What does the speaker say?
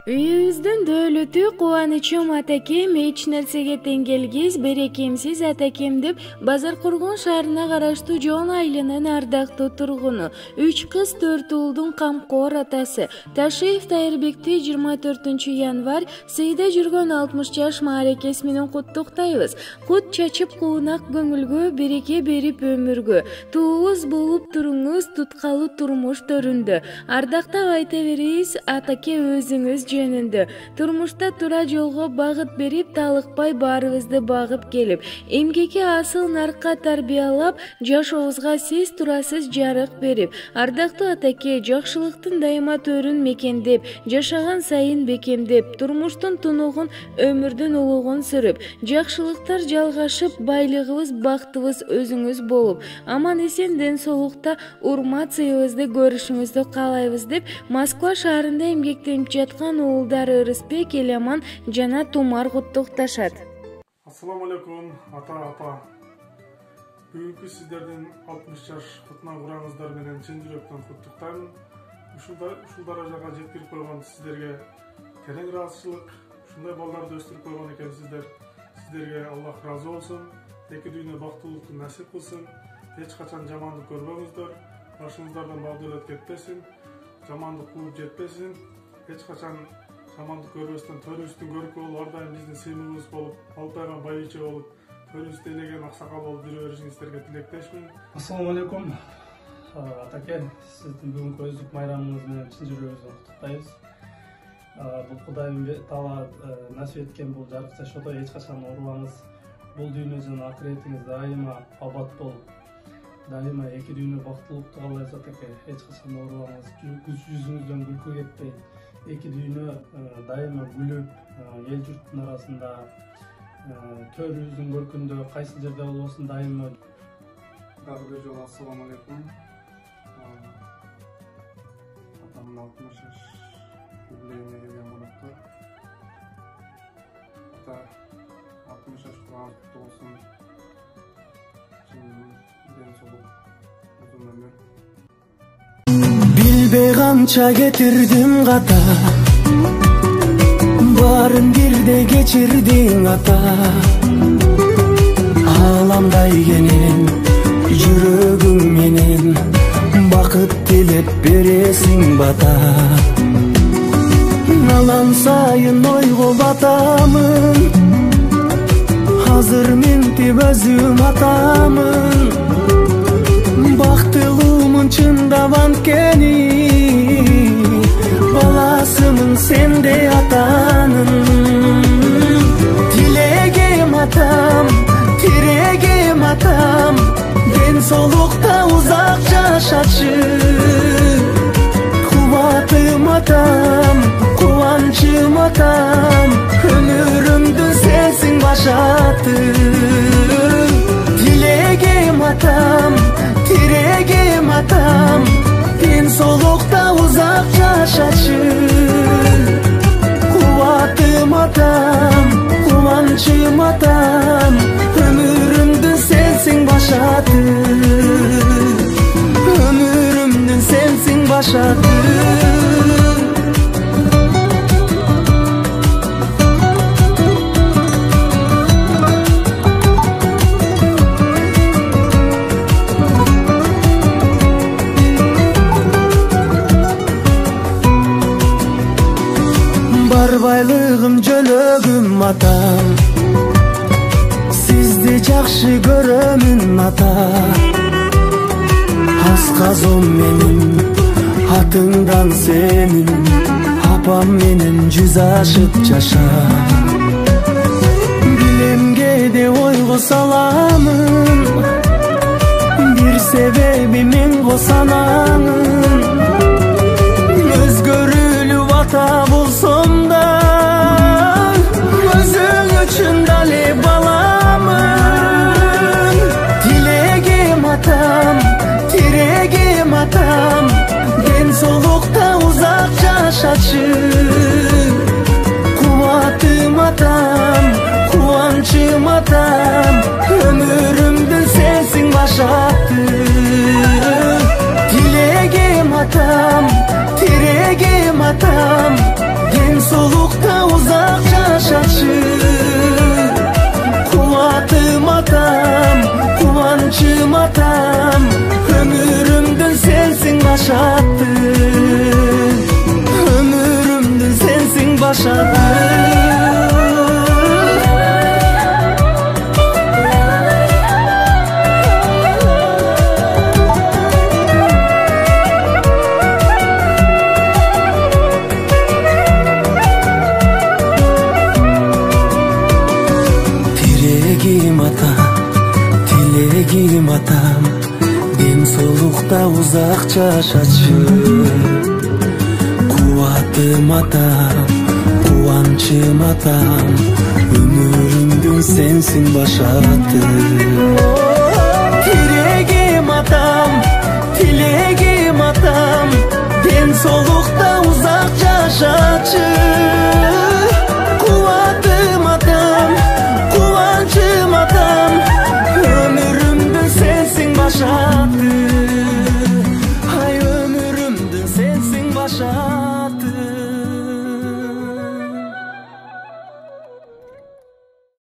Үйүбүздүн дөөлөтү кубанычым атакем эч нерсеге тең келгиз берекемсиз атакем деп Базар Кургон шаарына караштуу Жон айылынын ардактуу тургуну, 3 кыз 4 уулдун камкор атасы Ташиев Тайырбекти 24 январь сыйда жүргөн 60 жаш мааракеси менен куттуктайбыз. Кут чачып куунак көңүлгө, береке берип өмүргө, туубуз болуп туруңуз, туткалуу турмуш төрүндө. Ардактап айта беребиз атаке өзүңүз жөнүндө. Турмушта тура жолго багыт берип, талыкпай баарыбызды багып келип, эмгекке асыл наркка тарбиялап, жашообузга сиз турасыз жарык берип, ардактуу атаке жакшылыктын дайыма төрүн мекендеп, жашаган сайын бекемдеп, турмуштун тунугун, өмүрдүн улугун сүрүп, жакшылыктар жалгашып, байлыгыбыз, бактыбыз өзүңүз болуп, аман эсен ден соолукта урмат сыйыбызды көрүшүңүздү каалайбыз деп Москва шаарында эмгектенип жаткан уулдары Ырысбек, Эламан жана Тумар куттукташат. Ассаламу алейкум, ата. Бүгүнкү сиздердин 60 жаш кутуна кураңыздар менен чын жүрөктөн куттуктаймын. Ушул даражага жеткирип койгон сиздерге терең ыраазычылык. Ушундай балдарды өстүрүп койгон экенсиздер. Сиздерге Аллах ыраазы болсун. Эки дүйнө бактылыкты насип кылсын. Эч качан жамандык көрбөңүздөр. Башыңыздардан бак дөөлөт кетпесин. Жамандык кууп жетпесин. Эч качан жамандык көрбөстөн төрүбүздүн көркү болуп, ар дайым биздин сыймыбыз болуп, алпайган байычы болуп, төрүбүздү элеген аксакал болуп жүрө беришиңиздерге тилектешмин. Ассаламу алейкум. Атаке, сиздин бүгүнкү өздүк майрамыңыз менен чын жүрөгүбүздөн куттуктайбыз. Бул Кудайым Таала насип эткен бул жарык жашоодо эч качан оорубаңыз. Бул дүйнө жана акыретиңиз дайыма абат болуп, дайыма эки дүйнө бактылыктуу каалайбыз атаке. Эч качан оорубаңыз, жүзүңүздөн күлкү кетпей, эки дүйнө дайыма күлүп, эл журттун арасында төрүбүздүн көркүндө кайсы жерде болбосун дайыма. Дагы бир жолу ассаламу алейкум. Атамдын 60 жаш юбилейине келген коноктор. Ата 60 жаш курган куттуу болсун. Ден соолук, узун өмүр. Билбей канча кетирдим ката, баарын бирде кечирдиң ата. Аламдай кенен жүрөгүң менен бакыт тилеп бересиң бата. Алан сайын ойго батамын, азыр ментип өзүм атамын. Бактылуумун чындап анткени, баласымын сенде атанын. Тилегем атам, тирегем атам, ден соолукта узак жашачы. Кубатым атам, кубанчым атам, өмүрүмдүн сенсиң башаты. Тилегем атам, тирегем атам, ден соолукта узак жашачы. Кубатым атам, кубанчым атам, өмүрүмдүн сенсиң башаты. Өмүрүмдүн сенсиң башаты. Байлыгым жөлөгүм атам, сизди жакшы көрөмүн ата. Асказом менин атыңдан сенин, апам менен жүз ашып жаша. Билемге де ойго саламын, бир себеби мен косанамын. Өзгөрүлүп ата болсом да, өзүң үчүн дали баламын. Тилегем атам, тирегем атам, ден соолукта узак жашачы. Кубатым атам, кубанчым атам, өмүрүмдүн сенсиң башаты. Тилегем атам, тирегем атам, ден соолукта başadı. Dilegim atam, deng solukta uzak yaşaçı. Kuvatım atam, kuvançım atam, ömrümdün sensin başatı. Dilegim atam, deng solukta uzak yaşaçı. Kuvatım atam, kuvançım atam, ömrümdün sensin başadı. Ay ömrümdün sensin başadı.